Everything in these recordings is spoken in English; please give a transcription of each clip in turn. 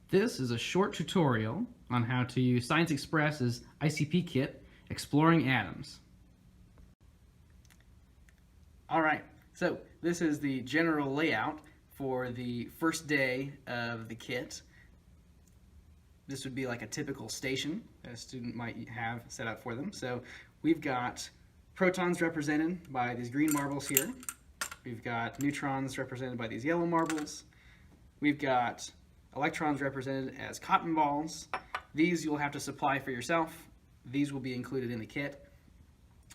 This is a short tutorial on how to use Science Express's ICP kit, Exploring Atoms. Alright, so this is the general layout for the first day of the kit. This would be like a typical station that a student might have set up for them. So we've got protons represented by these green marbles here. We've got neutrons represented by these yellow marbles. We've got electrons represented as cotton balls. These you'll have to supply for yourself. These will be included in the kit.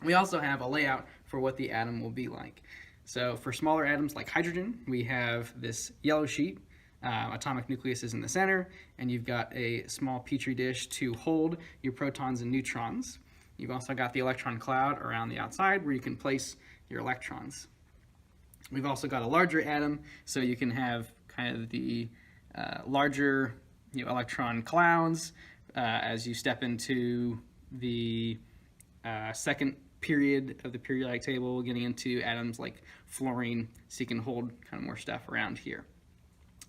We also have a layout for what the atom will be like. So for smaller atoms like hydrogen, we have this yellow sheet. Atomic nucleus is in the center, and you've got a small petri dish to hold your protons and neutrons. You've also got the electron cloud around the outside where you can place your electrons. We've also got a larger atom, so you can have kind of the larger electron clouds as you step into the second period of the periodic table, getting into atoms like fluorine, so you can hold kind of more stuff around here.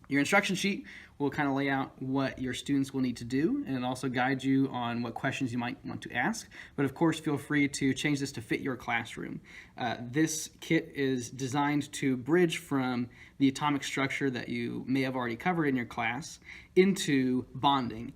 Your instruction sheet will kind of lay out what your students will need to do, and it also guide you on what questions you might want to ask. But of course, feel free to change this to fit your classroom. This kit is designed to bridge from the atomic structure that you may have already covered in your class into bonding.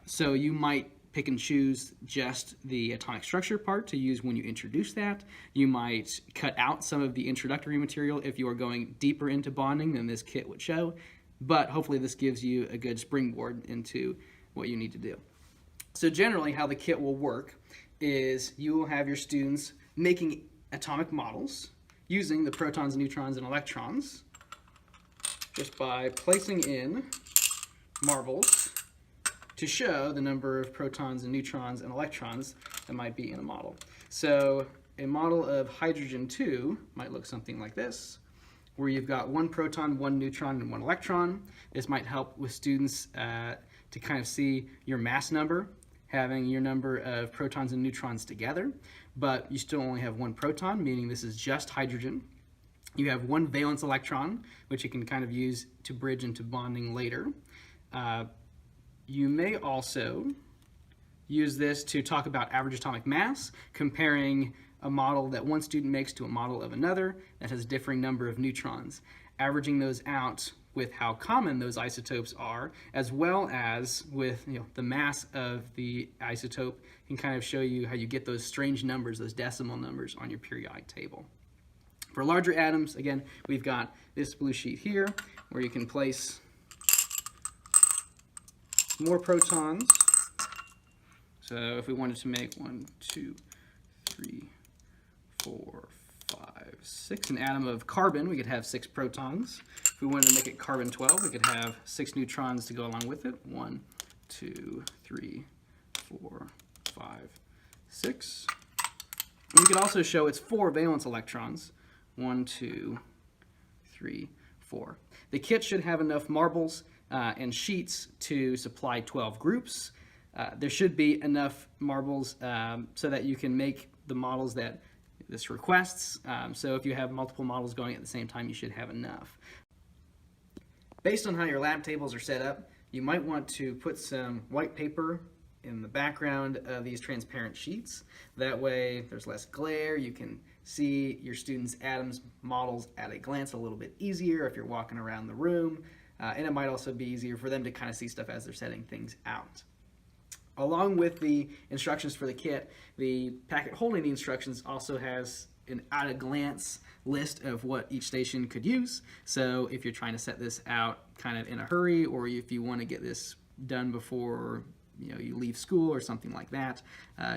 So you might pick and choose just the atomic structure part to use when you introduce that. You might cut out some of the introductory material if you are going deeper into bonding than this kit would show. But hopefully this gives you a good springboard into what you need to do. So generally how the kit will work is you will have your students making atomic models using the protons, neutrons, and electrons just by placing in marbles to show the number of protons and neutrons and electrons that might be in a model. So a model of hydrogen 2 might look something like this, where you've got one proton, one neutron, and one electron. This might help with students to kind of see your mass number, having your number of protons and neutrons together, but you still only have one proton, meaning this is just hydrogen. You have one valence electron, which you can kind of use to bridge into bonding later. You may also use this to talk about average atomic mass, comparing a model that one student makes to a model of another that has differing number of neutrons, averaging those out with how common those isotopes are, as well as with the mass of the isotope can kind of show you how you get those strange numbers, those decimal numbers on your periodic table. For larger atoms, again, we've got this blue sheet here where you can place more protons. So if we wanted to make 1, 2, 3, 4, 5, 6, an atom of carbon, we could have 6 protons. If we wanted to make it carbon 12, we could have 6 neutrons to go along with it. 1, 2, 3, 4, 5, 6. And we could also show it's 4 valence electrons. 1, 2, 3, 4. The kit should have enough marbles and sheets to supply 12 groups. There should be enough marbles so that you can make the models that this requests. So if you have multiple models going at the same time, you should have enough. Based on how your lab tables are set up, you might want to put some white paper in the background of these transparent sheets. That way there's less glare. You can see your students' atoms models at a glance a little bit easier if you're walking around the room. And it might also be easier for them to kind of see stuff as they're setting things out. Along with the instructions for the kit, the packet holding the instructions also has an at-a-glance list of what each station could use. So if you're trying to set this out kind of in a hurry, or if you want to get this done before you leave school or something like that,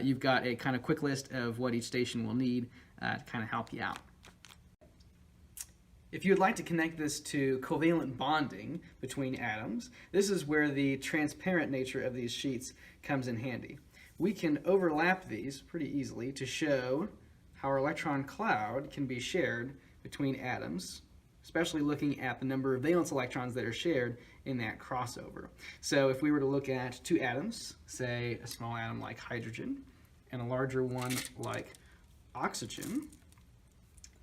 you've got a kind of quick list of what each station will need to kind of help you out. If you would like to connect this to covalent bonding between atoms, this is where the transparent nature of these sheets comes in handy. We can overlap these pretty easily to show how our electron cloud can be shared between atoms, especially looking at the number of valence electrons that are shared in that crossover. So if we were to look at 2 atoms, say a small atom like hydrogen and a larger one like oxygen,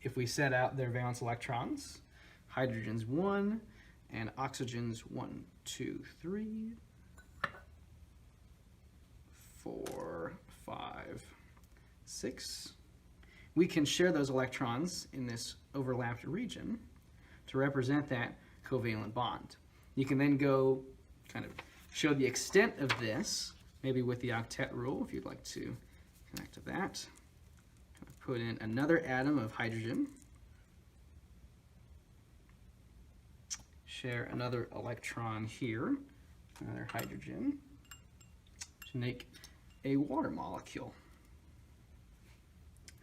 if we set out their valence electrons, hydrogen's 1, and oxygens 1, 2, 3, 4, 5, 6. We can share those electrons in this overlapped region to represent that covalent bond. You can then go kind of show the extent of this, maybe with the octet rule, if you'd like to connect to that. Put in another atom of hydrogen, share another electron here, another hydrogen, to make a water molecule.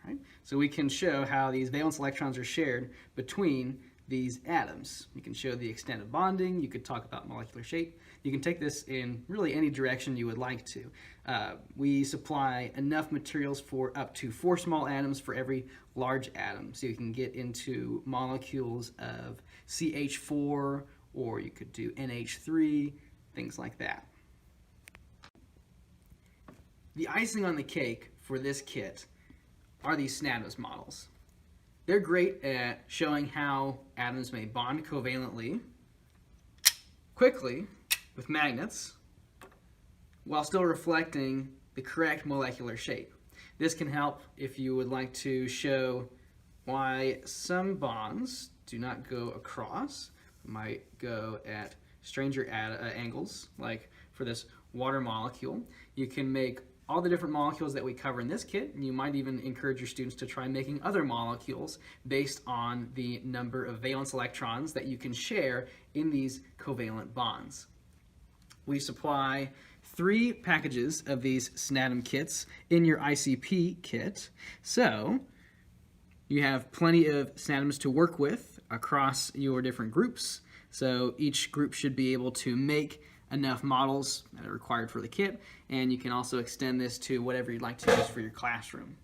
Right? So we can show how these valence electrons are shared between these atoms. You can show the extent of bonding, you could talk about molecular shape. You can take this in really any direction you would like to. We supply enough materials for up to 4 small atoms for every large atom. So you can get into molecules of CH4, or you could do NH3, things like that. The icing on the cake for this kit are these SNATOS models. They're great at showing how atoms may bond covalently, quickly, with magnets, while still reflecting the correct molecular shape. This can help if you would like to show why some bonds do not go across, might go at stranger angles, like for this water molecule. You can make all the different molecules that we cover in this kit, and you might even encourage your students to try making other molecules based on the number of valence electrons that you can share in these covalent bonds. We supply 3 packages of these SNATOM kits in your ICP kit, so you have plenty of SNATOMs to work with across your different groups. So each group should be able to make enough models that are required for the kit, and you can also extend this to whatever you'd like to use for your classroom.